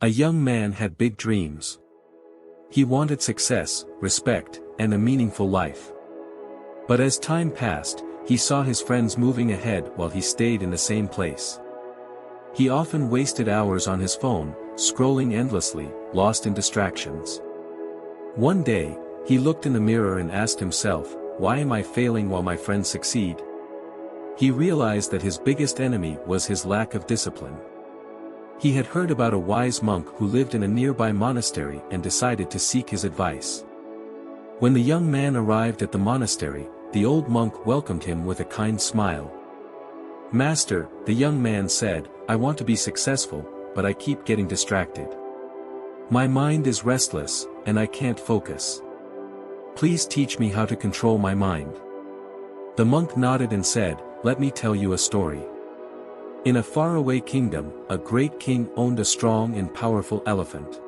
A young man had big dreams. He wanted success, respect, and a meaningful life. But as time passed, he saw his friends moving ahead while he stayed in the same place. He often wasted hours on his phone, scrolling endlessly, lost in distractions. One day, he looked in the mirror and asked himself, "Why am I failing while my friends succeed?" He realized that his biggest enemy was his lack of discipline. He had heard about a wise monk who lived in a nearby monastery and decided to seek his advice. When the young man arrived at the monastery, the old monk welcomed him with a kind smile. "Master," the young man said, "I want to be successful, but I keep getting distracted. My mind is restless, and I can't focus. Please teach me how to control my mind." The monk nodded and said, "Let me tell you a story. In a faraway kingdom, a great king owned a strong and powerful elephant.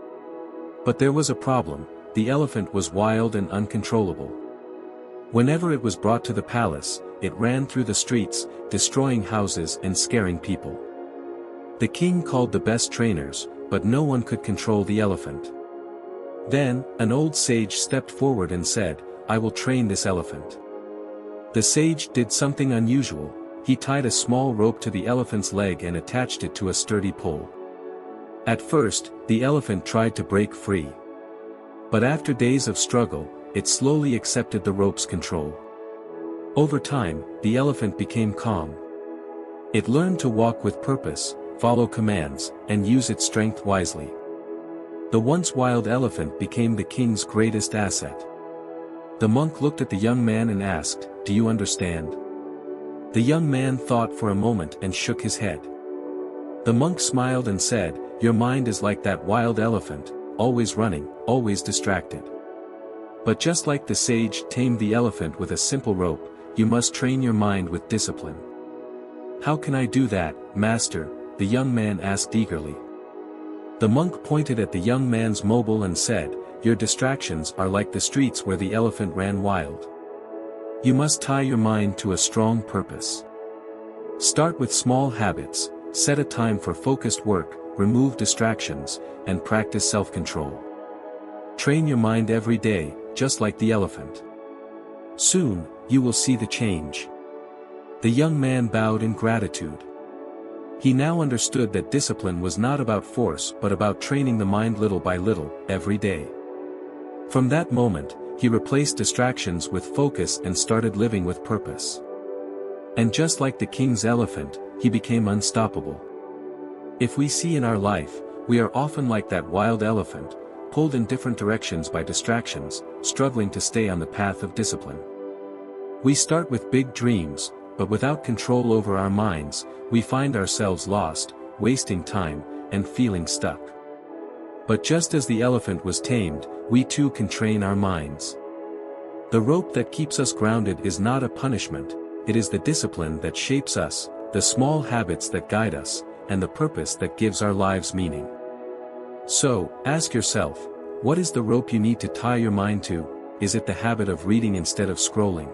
But there was a problem: the elephant was wild and uncontrollable. Whenever it was brought to the palace, it ran through the streets, destroying houses and scaring people. The king called the best trainers, but no one could control the elephant. Then, an old sage stepped forward and said, "I will train this elephant." The sage did something unusual. He tied a small rope to the elephant's leg and attached it to a sturdy pole. At first, the elephant tried to break free. But after days of struggle, it slowly accepted the rope's control. Over time, the elephant became calm. It learned to walk with purpose, follow commands, and use its strength wisely. The once wild elephant became the king's greatest asset. The monk looked at the young man and asked, "Do you understand?" The young man thought for a moment and shook his head. The monk smiled and said, "Your mind is like that wild elephant, always running, always distracted. But just like the sage tamed the elephant with a simple rope, you must train your mind with discipline." "How can I do that, master?" the young man asked eagerly. The monk pointed at the young man's mobile and said, "Your distractions are like the streets where the elephant ran wild. You must tie your mind to a strong purpose. Start with small habits, set a time for focused work, remove distractions, and practice self-control. Train your mind every day, just like the elephant. Soon, you will see the change." The young man bowed in gratitude. He now understood that discipline was not about force but about training the mind little by little, every day. From that moment, he replaced distractions with focus and started living with purpose. And just like the king's elephant, he became unstoppable. If we see in our life, we are often like that wild elephant, pulled in different directions by distractions, struggling to stay on the path of discipline. We start with big dreams, but without control over our minds, we find ourselves lost, wasting time, and feeling stuck. But just as the elephant was tamed, we too can train our minds. The rope that keeps us grounded is not a punishment, it is the discipline that shapes us, the small habits that guide us, and the purpose that gives our lives meaning. So, ask yourself, what is the rope you need to tie your mind to? Is it the habit of reading instead of scrolling?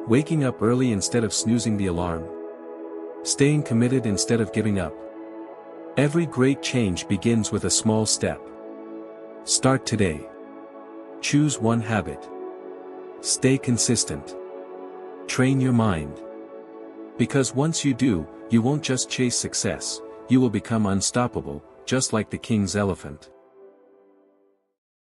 Waking up early instead of snoozing the alarm? Staying committed instead of giving up? Every great change begins with a small step. Start today. Choose one habit. Stay consistent. Train your mind. Because once you do, you won't just chase success, you will become unstoppable, just like the king's elephant.